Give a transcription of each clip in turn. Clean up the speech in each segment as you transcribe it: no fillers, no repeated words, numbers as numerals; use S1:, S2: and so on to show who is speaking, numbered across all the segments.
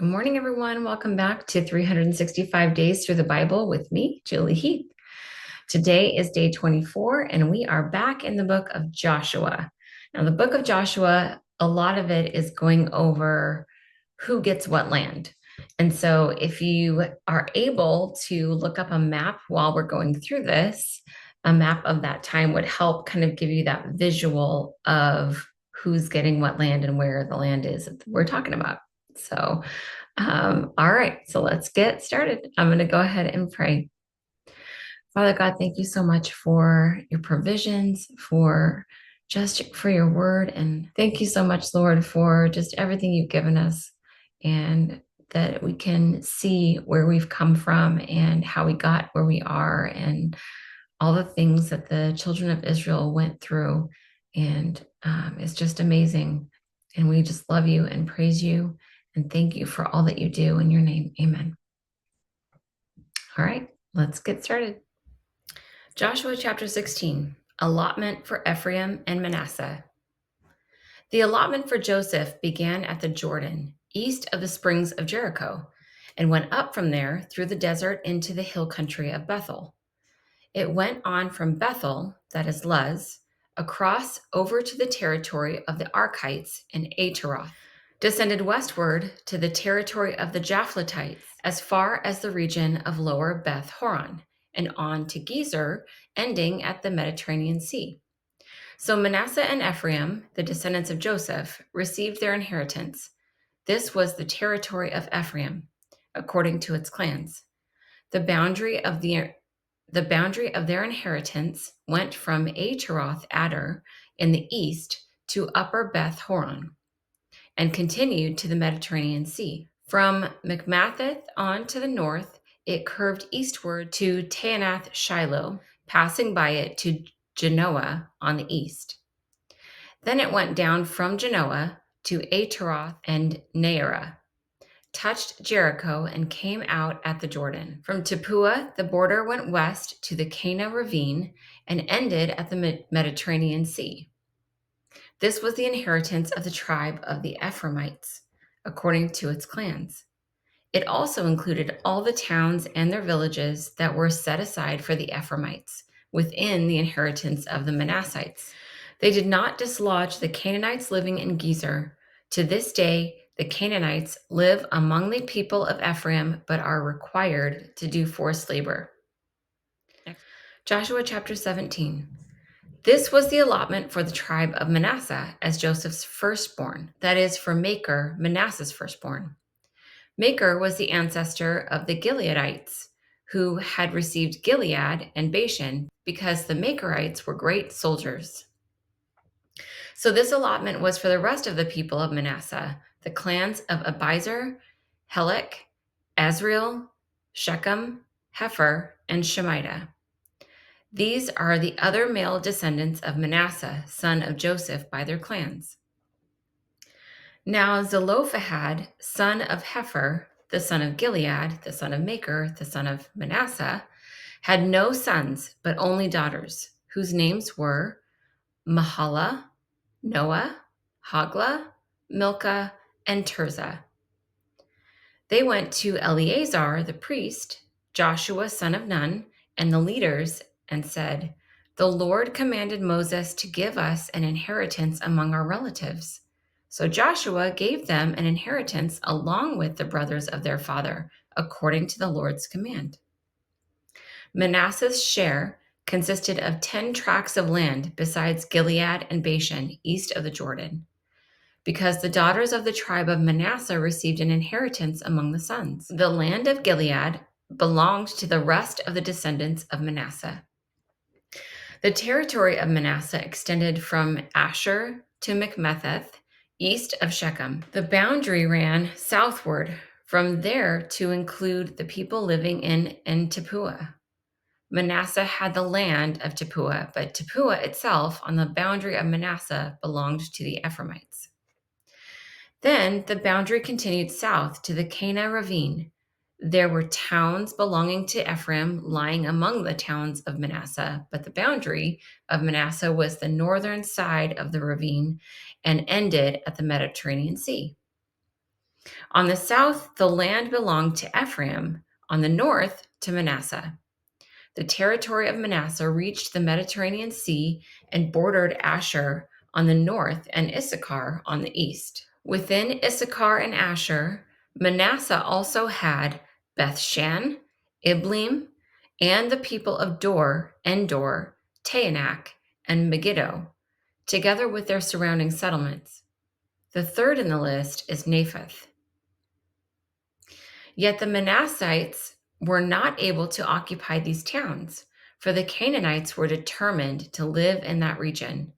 S1: Good morning, everyone. Welcome back to 365 Days Through the Bible with me, Julie Heath. Today is day 24, and we are back in the book of Joshua. Now, the book of Joshua, a lot of it is going over who gets what land. And so, if you are able to look up a map while we're going through this, a map of that time would help kind of give you that visual of who's getting what land and where the land is that we're talking about. So, all right, so let's get started. I'm going to go ahead and pray. Father God, thank you so much for your provisions, for your word. And thank you so much, Lord, for just everything you've given us and that we can see where we've come from and how we got where we are and all the things that the children of Israel went through. And it's just amazing. And we just love you and praise you and thank you for all that you do in your name. Amen. All right, let's get started. Joshua chapter 16, allotment for Ephraim and Manasseh. The allotment for Joseph began at the Jordan, east of the springs of Jericho, and went up from there through the desert into the hill country of Bethel. It went on from Bethel, that is Luz, across over to the territory of the Archites and Ataroth, descended westward to the territory of the Japhletites, as far as the region of lower Beth Horon, and on to Gezer, ending at the Mediterranean Sea. So Manasseh and Ephraim, the descendants of Joseph, received their inheritance. This was the territory of Ephraim, according to its clans. The boundary of their inheritance went from Ataroth Adar in the east to upper Beth Horon, and continued to the Mediterranean Sea. From Mikmatheth on to the north, it curved eastward to Taanath Shiloh, passing by it to Genoa on the east. Then it went down from Genoa to Ataroth and Naarah, touched Jericho, and came out at the Jordan. From Tappuah, the border went west to the Cana ravine and ended at the Mediterranean Sea. This was the inheritance of the tribe of the Ephraimites, according to its clans. It also included all the towns and their villages that were set aside for the Ephraimites within the inheritance of the Manassites. They did not dislodge the Canaanites living in Gezer. To this day, the Canaanites live among the people of Ephraim, but are required to do forced labor. Joshua chapter 17. This was the allotment for the tribe of Manasseh as Joseph's firstborn, that is, for Machir, Manasseh's firstborn. Machir was the ancestor of the Gileadites, who had received Gilead and Bashan because the Machirites were great soldiers. So this allotment was for the rest of the people of Manasseh, the clans of Abiezer, Helek, Azriel, Shechem, Hepher, and Shemida. These are the other male descendants of Manasseh, son of Joseph, by their clans. Now Zelophehad, son of Hepher, the son of Gilead, the son of Machir, the son of Manasseh, had no sons, but only daughters, whose names were Mahalath, Noah, Hoglah, Milcah, and Tirzah. They went to Eleazar the priest, Joshua son of Nun, and the leaders, and said, "The Lord commanded Moses to give us an inheritance among our relatives." So Joshua gave them an inheritance along with the brothers of their father, according to the Lord's command. Manasseh's share consisted of 10 tracts of land besides Gilead and Bashan, east of the Jordan, because the daughters of the tribe of Manasseh received an inheritance among the sons. The land of Gilead belonged to the rest of the descendants of Manasseh. The territory of Manasseh extended from Asher to Mikmetheth, east of Shechem. The boundary ran southward from there to include the people living in Tappuah. Manasseh had the land of Tappuah, but Tappuah itself on the boundary of Manasseh belonged to the Ephraimites. Then the boundary continued south to the Cana ravine. There were towns belonging to Ephraim lying among the towns of Manasseh, but the boundary of Manasseh was the northern side of the ravine and ended at the Mediterranean Sea. On the south, the land belonged to Ephraim, on the north, to Manasseh. The territory of Manasseh reached the Mediterranean Sea and bordered Asher on the north and Issachar on the east. Within Issachar and Asher, Manasseh also had Bethshan, Ibleam, and the people of Dor, Endor, Taanach, and Megiddo, together with their surrounding settlements. The third in the list is Naphath. Yet the Manassites were not able to occupy these towns, for the Canaanites were determined to live in that region.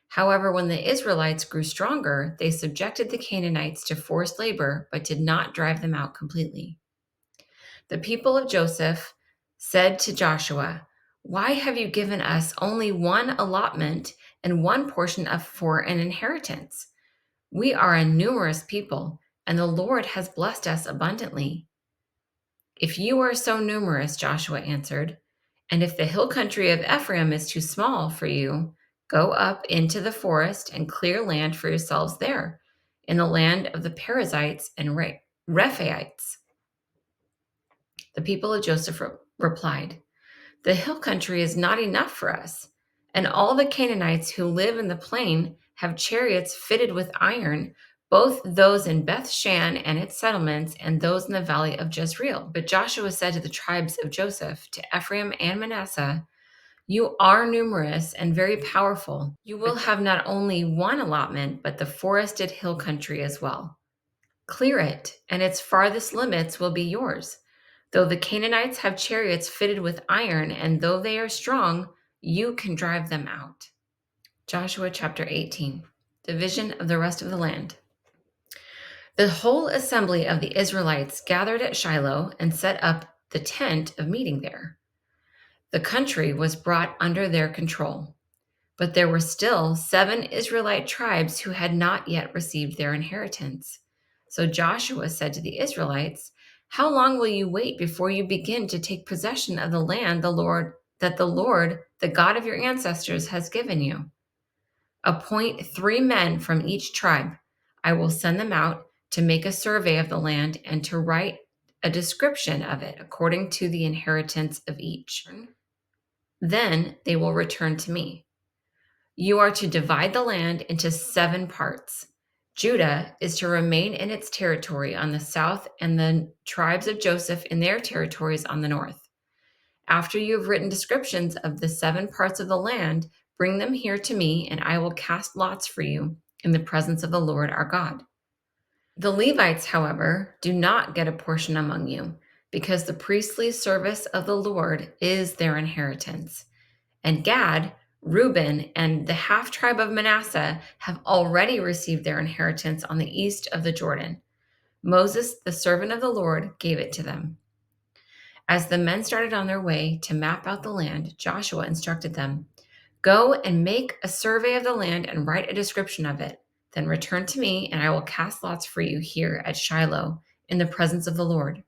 S1: However, when the Israelites grew stronger, they subjected the Canaanites to forced labor, but did not drive them out completely. The people of Joseph said to Joshua, "Why have you given us only one allotment and one portion for an inheritance? We are a numerous people, and the Lord has blessed us abundantly." "If you are so numerous," Joshua answered, "and if the hill country of Ephraim is too small for you, go up into the forest and clear land for yourselves there, in the land of the Perizzites and Rephaites." The people of Joseph replied, "The hill country is not enough for us, and all the Canaanites who live in the plain have chariots fitted with iron, both those in Beth Shan and its settlements, and those in the valley of Jezreel." But Joshua said to the tribes of Joseph, to Ephraim and Manasseh, "You are numerous and very powerful. You will have not only one allotment, but the forested hill country as well. Clear it, and its farthest limits will be yours. Though the Canaanites have chariots fitted with iron, and though they are strong, you can drive them out." Joshua chapter 18, division of the rest of the land. The whole assembly of the Israelites gathered at Shiloh and set up the tent of meeting there. The country was brought under their control, but there were still 7 Israelite tribes who had not yet received their inheritance. So Joshua said to the Israelites, "How long will you wait before you begin to take possession of the land the Lord, the God of your ancestors, has given you? Appoint 3 men from each tribe. I will send them out to make a survey of the land and to write a description of it according to the inheritance of each. Then they will return to me. You are to divide the land into 7 parts. Judah is to remain in its territory on the south, and the tribes of Joseph in their territories on the north. After you have written descriptions of the 7 parts of the land, bring them here to me, and I will cast lots for you in the presence of the Lord our God. The Levites, however, do not get a portion among you, because the priestly service of the Lord is their inheritance. And Gad, Reuben, and the half tribe of Manasseh have already received their inheritance on the east of the Jordan. Moses, the servant of the Lord, gave it to them. As the men started on their way to map out the land, Joshua instructed them, "Go and make a survey of the land and write a description of it. Then return to me, and I will cast lots for you here at Shiloh in the presence of the Lord."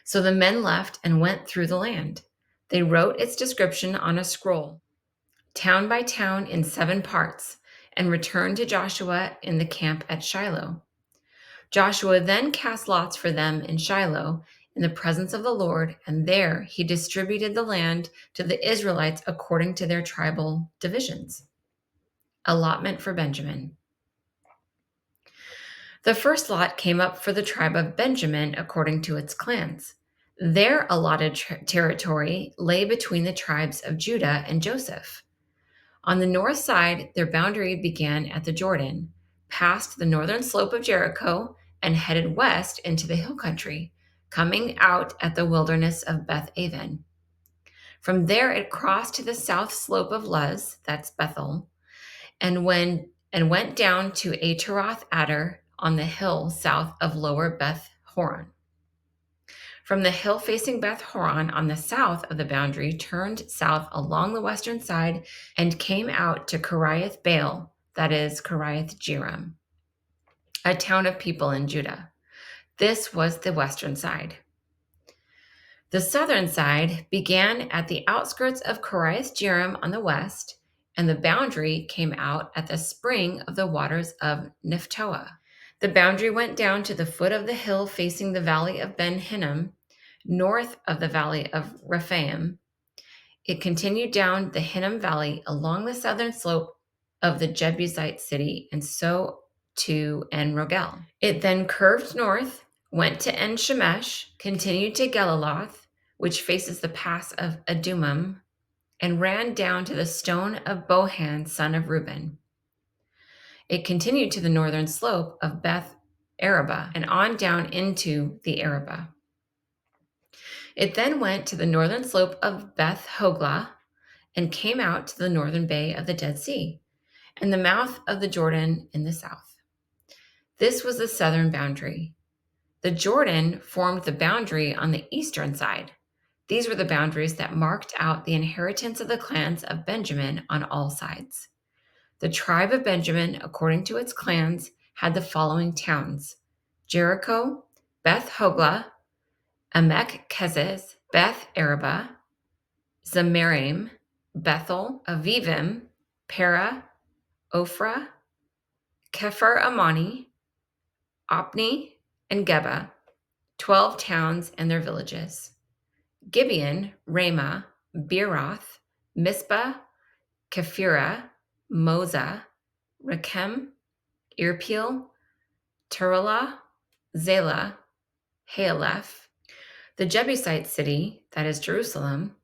S1: So the men left and went through the land. They wrote its description on a scroll, town by town in 7 parts, and returned to Joshua in the camp at Shiloh. Joshua then cast lots for them in Shiloh in the presence of the Lord, and there he distributed the land to the Israelites according to their tribal divisions. Allotment for Benjamin. The first lot came up for the tribe of Benjamin according to its clans. Their allotted territory lay between the tribes of Judah and Joseph. On the north side, their boundary began at the Jordan, passed the northern slope of Jericho, and headed west into the hill country, coming out at the wilderness of Beth Aven. From there, it crossed to the south slope of Luz, that's Bethel, and went down to Ataroth Adar on the hill south of lower Beth Horon. From the hill facing Beth Horon on the south of the boundary, turned south along the western side and came out to Kiriath Baal, that is Kiriath Jearim, a town of people in Judah. This was the western side. The southern side began at the outskirts of Kiriath Jearim on the west, and the boundary came out at the spring of the waters of Nephtoah. The boundary went down to the foot of the hill facing the valley of Ben Hinnom, north of the valley of Rephaim. It continued down the Hinnom Valley along the southern slope of the Jebusite city, and so to En Rogel. It then curved north, went to En Shemesh, continued to Geliloth, which faces the pass of Adumim, and ran down to the stone of Bohan, son of Reuben. It continued to the northern slope of Beth Araba and on down into the Araba. It then went to the northern slope of Beth Hoglah and came out to the northern bay of the Dead Sea and the mouth of the Jordan in the south. This was the southern boundary. The Jordan formed the boundary on the eastern side. These were the boundaries that marked out the inheritance of the clans of Benjamin on all sides. The tribe of Benjamin, according to its clans, had the following towns: Jericho, Beth Hoglah, Emek Keziz, Beth Araba, Zemaraim, Bethel, Avivim, Para, Ophrah, Kepher Amani, Opni, and Geba, 12 towns and their villages. Gibeon, Ramah, Beeroth, Mizpah, Kephirah, Moza, Rechem, Irpeel, Turilah, Zelah, Haeleph, the Jebusite city, that is Jerusalem,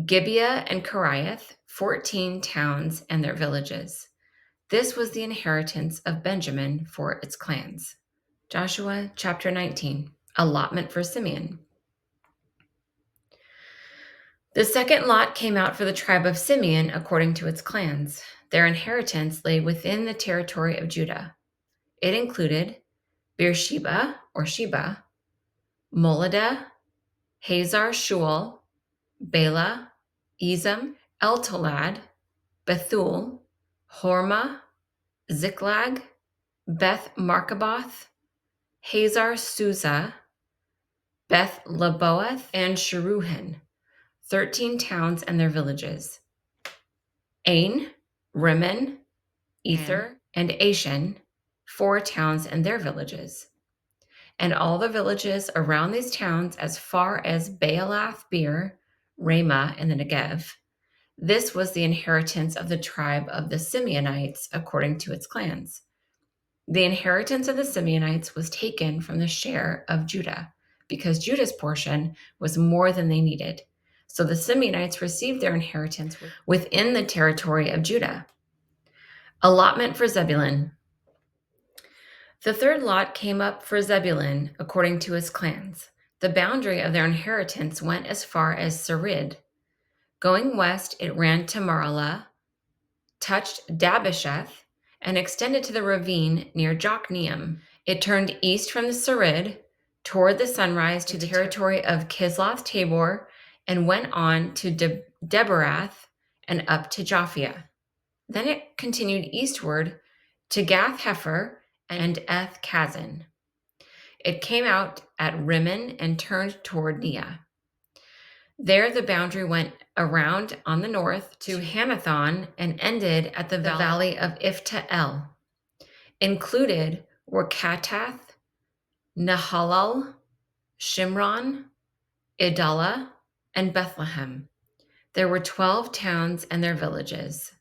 S1: Gibeah and Kiriath, 14 towns and their villages. This was the inheritance of Benjamin for its clans. Joshua chapter 19, allotment for Simeon. The second lot came out for the tribe of Simeon according to its clans. Their inheritance lay within the territory of Judah. It included Beersheba or Sheba, Moladah, Hazar Shual, Bela, Ezem, Eltolad, Bethul, Hormah, Ziklag, Beth Markaboth, Hazar Susa, Beth Laboeth, and Sharuhen, 13 towns and their villages. Ain, Rimmon, Ether, and Ashan, 4 towns and their villages. And all the villages around these towns as far as Baalath Beer, Ramah in the Negev. This was the inheritance of the tribe of the Simeonites according to its clans. The inheritance of the Simeonites was taken from the share of Judah, because Judah's portion was more than they needed. So the Simeonites received their inheritance within the territory of Judah. Allotment for Zebulun. The third lot came up for Zebulun according to his clans. The boundary of their inheritance went as far as Sarid. Going west, it ran to Maralah, touched Dabasheth, and extended to the ravine near Jokneam. It turned east from the Sarid toward the sunrise to the territory of Kisloth Tabor and went on to Debarath and up to Japhia. Then it continued eastward to Gath Hefer and Eth Kazan. It came out at Rimmon and turned toward Neah. There the boundary went around on the north to Hanathon and ended at the valley of Ifta-El. Included were Katath, Nahalal, Shimron, Idalah, and Bethlehem. There were 12 towns and their villages.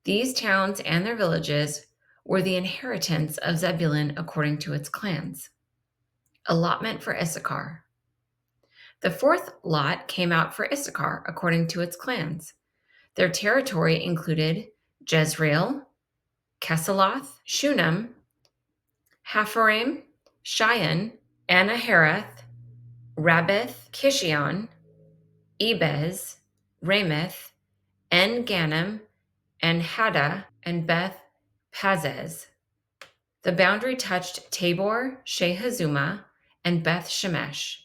S1: These towns and their villages were the inheritance of Zebulun according to its clans. Allotment for Issachar. The fourth lot came out for Issachar according to its clans. Their territory included Jezreel, Kesaloth, Shunem, Hapharaim, Cheyenne, Anaharath, Rabbith, Kishion, Ebez, Ramoth, En-Ganim, and Haddah, and Beth Pazez. The boundary touched Tabor, Shehazuma, and Beth Shemesh,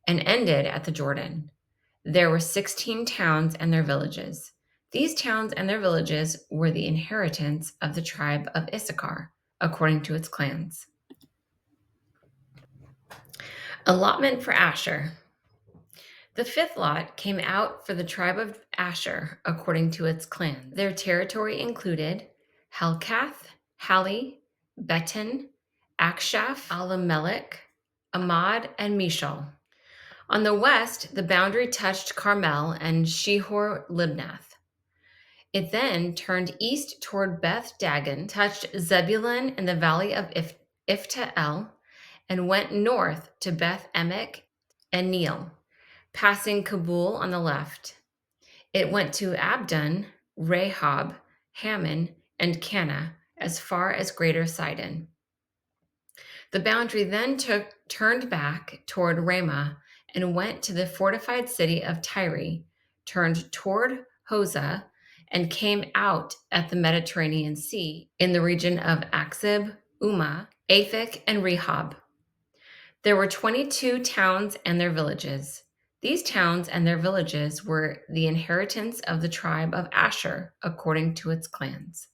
S1: and ended at the Jordan. There were 16 towns and their villages. These towns and their villages were the inheritance of the tribe of Issachar, according to its clans. Allotment for Asher. The fifth lot came out for the tribe of Asher, according to its clan. Their territory included Helkath, Hali, Beton, Akshaph, Alamelech, Amad, and Mishal. On the west, the boundary touched Carmel and Shihor Libnath. It then turned east toward Beth Dagon, touched Zebulun in the valley of Ifta-el, and went north to Beth Emek and Neiel, passing Kabul on the left. It went to Abdon, Rehob, Hammon, and Cana, as far as Greater Sidon. The boundary then turned back toward Ramah and went to the fortified city of Tyre, turned toward Hosah, and came out at the Mediterranean Sea in the region of Aksib, Umah, Aphek, and Rehob. There were 22 towns and their villages. These towns and their villages were the inheritance of the tribe of Asher, according to its clans.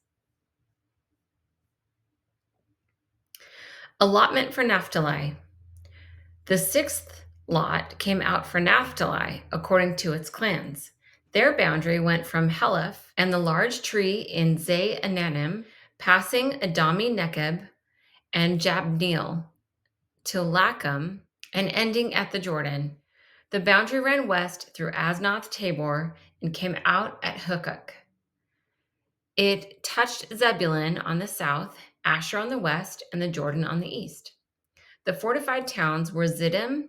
S1: Allotment for Naphtali. The sixth lot came out for Naphtali, according to its clans. Their boundary went from Heleph and the large tree in Ze-Ananim, passing Adami Nekeb and Jabneel to Lacham and ending at the Jordan. The boundary ran west through Aznoth Tabor and came out at Hukok. It touched Zebulun on the south, Asher on the west, and the Jordan on the east. The fortified towns were Ziddim,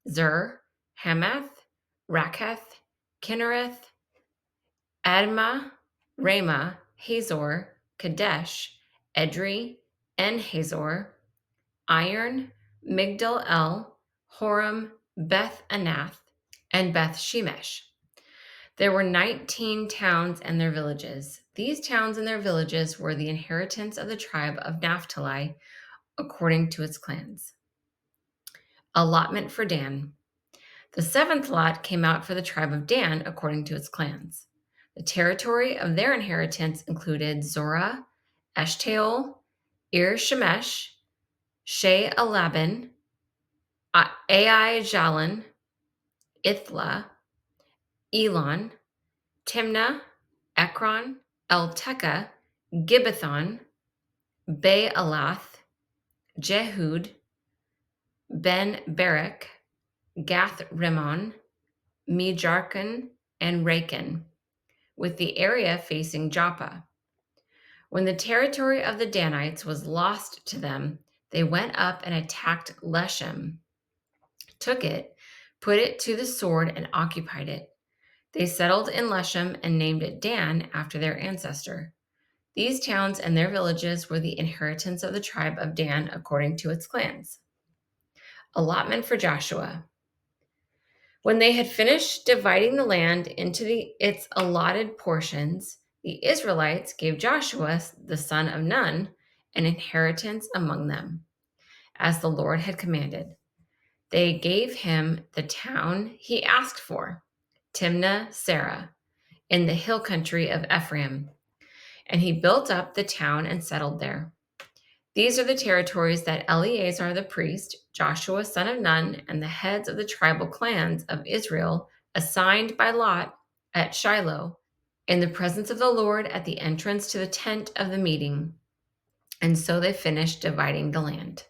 S1: Zur, Hamath, Raketh, Kinnereth, Admah, Ramah, Hazor, Kadesh, Edrei, En-Hazor, Iron, Migdal El, Horem, Beth Anath, and Beth Shemesh. There were 19 towns and their villages. These towns and their villages were the inheritance of the tribe of Naphtali, according to its clans. Allotment for Dan. The seventh lot came out for the tribe of Dan, according to its clans. The territory of their inheritance included Zorah, Eshtaol, Ir Shemesh, Shea Alabin, Ai Jalan, Ithla, Elon, Timnah, Ekron, Eltekeh, Gibbethon, Baalath, Jehud, Ben Berak, Gath Rimmon, Mejarkon, and Rakan, with the area facing Joppa. When the territory of the Danites was lost to them, they went up and attacked Leshem, took it, put it to the sword, and occupied it. They settled in Leshem and named it Dan after their ancestor. These towns and their villages were the inheritance of the tribe of Dan according to its clans. Allotment for Joshua. When they had finished dividing the land into its allotted portions, the Israelites gave Joshua, the son of Nun, an inheritance among them, as the Lord had commanded. They gave him the town he asked for, Timnah-Serah, in the hill country of Ephraim, and he built up the town and settled there. These are the territories that Eleazar the priest, Joshua son of Nun, and the heads of the tribal clans of Israel assigned by lot at Shiloh, in the presence of the Lord at the entrance to the tent of the meeting. And so they finished dividing the land.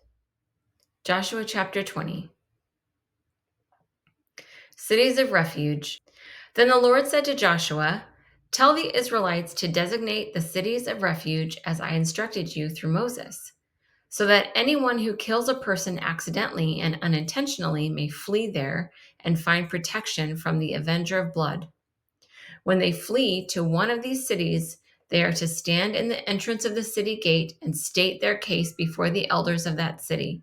S1: Joshua chapter 20. Cities of refuge. Then the Lord said to Joshua, "Tell the Israelites to designate the cities of refuge as I instructed you through Moses, so that anyone who kills a person accidentally and unintentionally may flee there and find protection from the avenger of blood. When they flee to one of these cities, they are to stand in the entrance of the city gate and state their case before the elders of that city.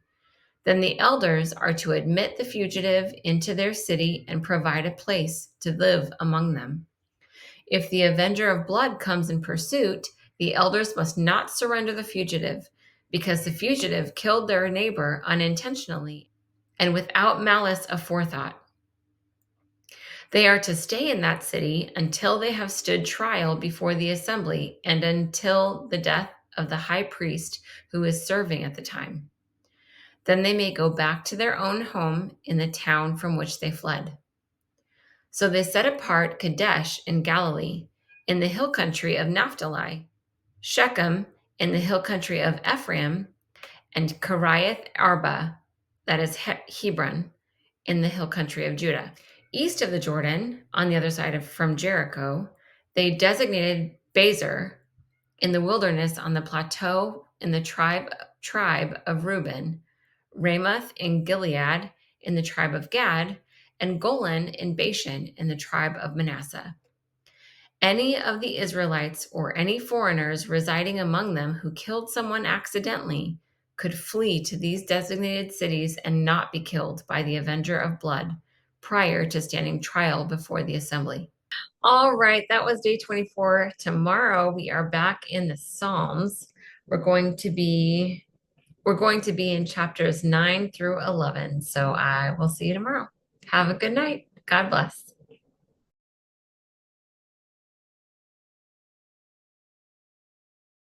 S1: Then the elders are to admit the fugitive into their city and provide a place to live among them. If the avenger of blood comes in pursuit, the elders must not surrender the fugitive, because the fugitive killed their neighbor unintentionally and without malice aforethought. They are to stay in that city until they have stood trial before the assembly and until the death of the high priest who is serving at the time. Then they may go back to their own home in the town from which they fled." So they set apart Kadesh in Galilee, in the hill country of Naphtali, Shechem in the hill country of Ephraim, and Kiriath Arba, that is Hebron, in the hill country of Judah. East of the Jordan, on the other side of from Jericho, they designated Bezer in the wilderness on the plateau in the tribe of Reuben, Ramoth in Gilead in the tribe of Gad, and Golan in Bashan in the tribe of Manasseh. Any of the Israelites or any foreigners residing among them who killed someone accidentally could flee to these designated cities and not be killed by the avenger of blood prior to standing trial before the assembly. All right, that was day 24. Tomorrow we are back in the Psalms. We're going to be in chapters 9 through 11. So I will see you tomorrow. Have a good night. God bless.